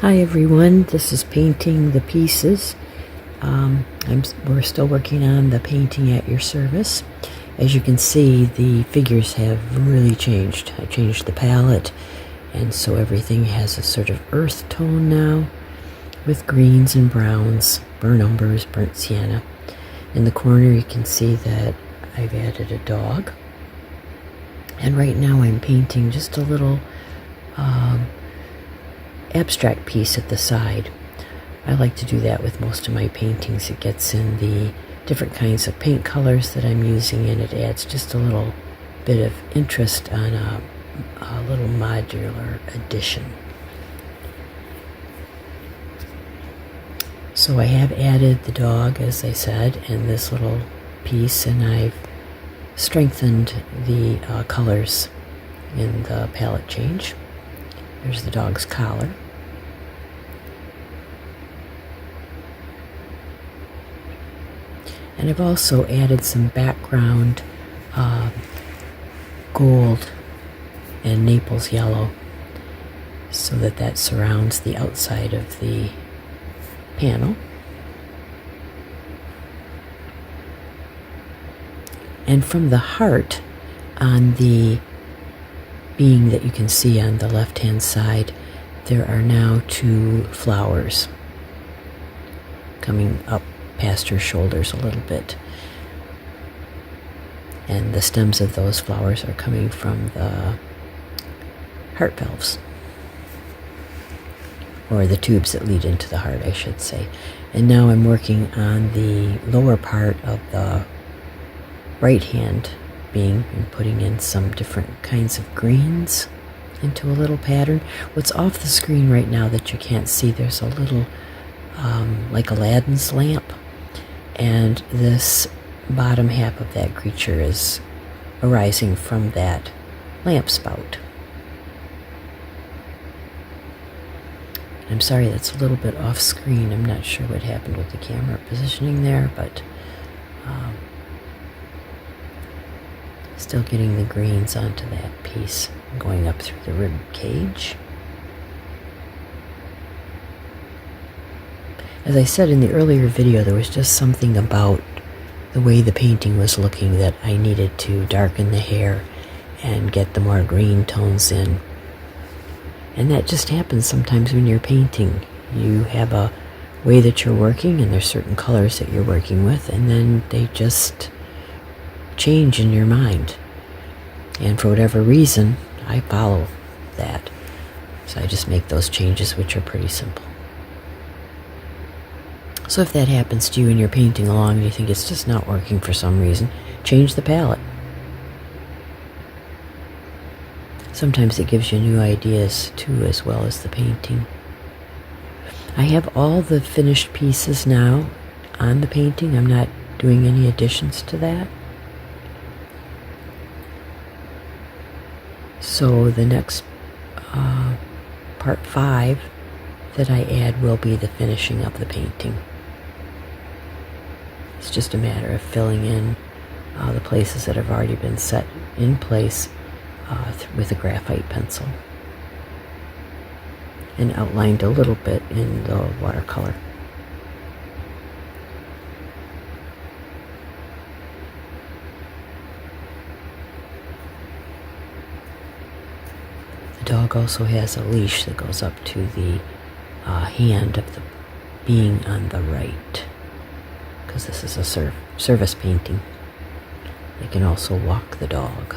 Hi everyone, this is painting the pieces. We're still working on the painting at your service. As you can see, the figures have really changed. I changed the palette, and so everything has a sort of earth tone now, with greens and browns, burnt umbers, burnt sienna. In the corner you can see that I've added a dog. And right now I'm painting just a little abstract piece at the side. I like to do that with most of my paintings. It gets in the different kinds of paint colors that I'm using, and it adds just a little bit of interest on a little modular addition. So I have added the dog, as I said, in this little piece, and I've strengthened the colors in the palette change. There's the dog's collar. And I've also added some background gold and Naples yellow so that surrounds the outside of the panel. And from the heart on the being that you can see on the left hand side, there are now two flowers coming up past her shoulders a little bit, and the stems of those flowers are coming from the heart valves, or the tubes that lead into the heart, I should say. And now I'm working on the lower part of the right hand being and putting in some different kinds of greens into a little pattern. What's off the screen right now that you can't see, there's a little like Aladdin's lamp, and this bottom half of that creature is arising from that lamp spout. I'm sorry that's a little bit off screen. I'm not sure what happened with the camera positioning there, but still getting the greens onto that piece, going up through the rib cage. As I said in the earlier video, there was just something about the way the painting was looking that I needed to darken the hair and get the more green tones in. And that just happens sometimes when you're painting. You have a way that you're working, and there's certain colors that you're working with, and then they just change in your mind. And for whatever reason, I follow that. So I just make those changes, which are pretty simple. So if that happens to you and you're painting along and you think it's just not working for some reason, change the palette. Sometimes it gives you new ideas too, as well as the painting. I have all the finished pieces now on the painting. I'm not doing any additions to that. So the next part 5 that I add will be the finishing of the painting. It's just a matter of filling in the places that have already been set in place with a graphite pencil and outlined a little bit in the watercolor. The dog also has a leash that goes up to the hand of the being on the right, because this is a service painting. They can also walk the dog.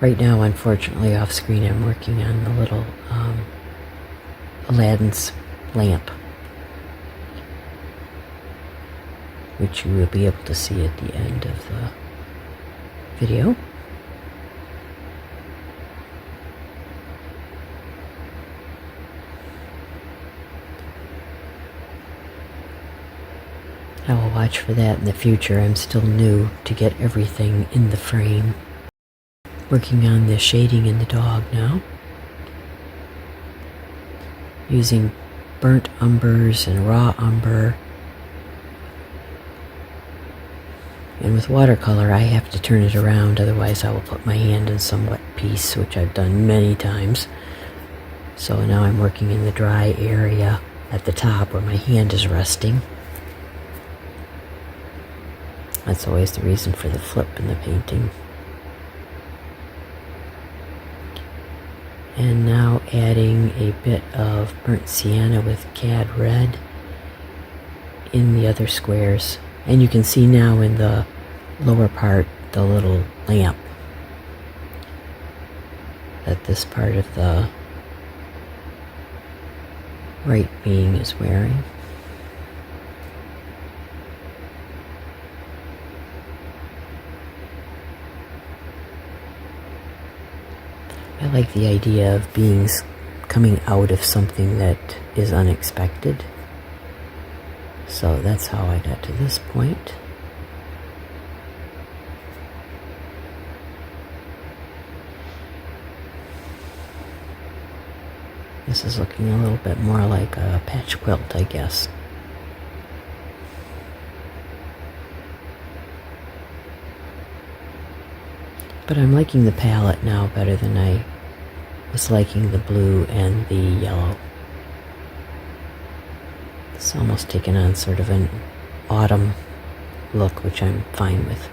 Right now, unfortunately, off screen, I'm working on the little Aladdin's lamp, which you will be able to see at the end of the video. I will watch for that in the future. I'm still new to get everything in the frame. Working on the shading in the dog now, using burnt umbers and raw umber And with watercolor, I have to turn it around, otherwise I will put my hand in some wet piece, which I've done many times. So now I'm working in the dry area at the top where my hand is resting. That's always the reason for the flip in the painting. And now adding a bit of burnt sienna with cad red in the other squares. And you can see now in the lower part the little lamp that this part of the right being is wearing. I like the idea of beings coming out of something that is unexpected. So that's how I got to this point. This is looking a little bit more like a patch quilt, I guess. But I'm liking the palette now better than I was liking the blue and the yellow. It's almost taken on sort of an autumn look, which I'm fine with.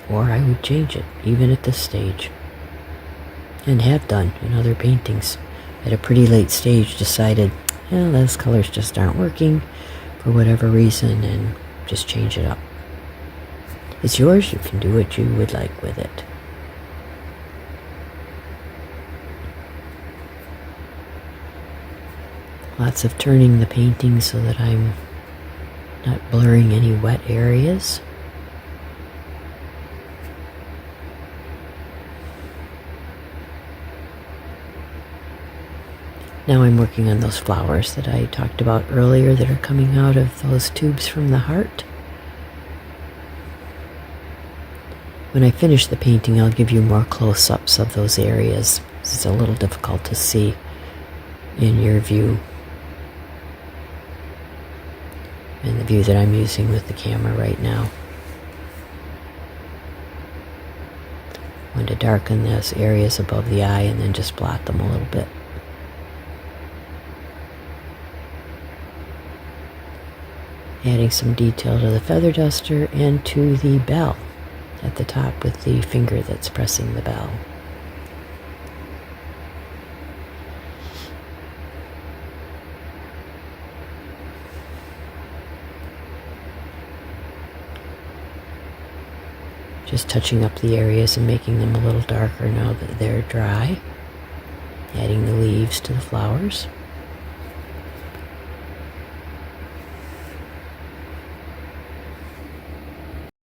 Or I would change it, even at this stage. And have done in other paintings. At a pretty late stage decided, well, those colors just aren't working for whatever reason, and just change it up. It's yours, you can do what you would like with it. Lots of turning the painting so that I'm not blurring any wet areas. Now I'm working on those flowers that I talked about earlier that are coming out of those tubes from the heart. When I finish the painting, I'll give you more close-ups of those areas. It's a little difficult to see in your view, in the view that I'm using with the camera right now. I'm going to darken those areas above the eye and then just blot them a little bit. Adding some detail to the feather duster and to the bell at the top with the finger that's pressing the bell. Just touching up the areas and making them a little darker now that they're dry. Adding the leaves to the flowers.